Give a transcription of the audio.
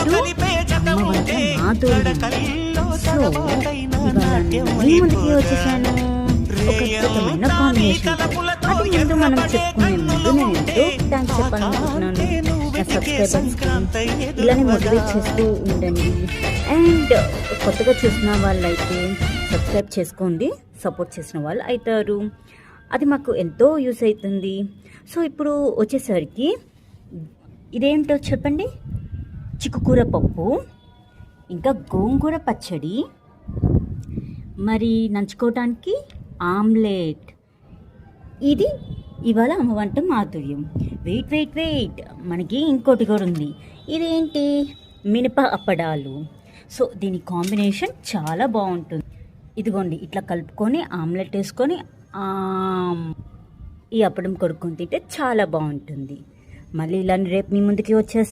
అమ్మ వంట మాధుర్యం. సో ఇవాళ మీ ముందుకి వచ్చేసాను ఒక అద్భుతమైన కాంబినేషన్. అది ముందు మనం చెప్పుకునే ముందు నేను ఎంతో థ్యాంక్స్ చెప్పాలనుకుంటున్నాను నా సబ్స్క్రైబర్స్కి. ఇలానే మోటివేట్ చేస్తూ ఉండండి. అండ్ కొత్తగా చూసిన వాళ్ళైతే సబ్స్క్రైబ్ చేసుకోండి, సపోర్ట్ చేసిన వాళ్ళు అవుతారు. అది మాకు ఎంతో యూస్ అవుతుంది. సో ఇప్పుడు వచ్చేసరికి ఇదేంటో చెప్పండి. చిక్కుకూర పప్పు, ఇంకా గోంగూర పచ్చడి, మరి నంచుకోవటానికి ఆమ్లెట్. ఇది ఇవాళ అమ్మ వంట మాధుర్యం. వెయిట్ వెయిట్ వెయిట్, మనకి ఇంకోటి కూడా ఉంది. ఇదేంటి? మినప అప్పడాలు. సో దీని కాంబినేషన్ చాలా బాగుంటుంది. ఇదిగోండి, ఇట్లా కలుపుకొని ఆమ్లెట్ వేసుకొని ఈ అప్పడం కొడుకొని తింటే చాలా బాగుంటుంది. మళ్ళీ ఇలా రేపు మీ ముందుకి వచ్చేసి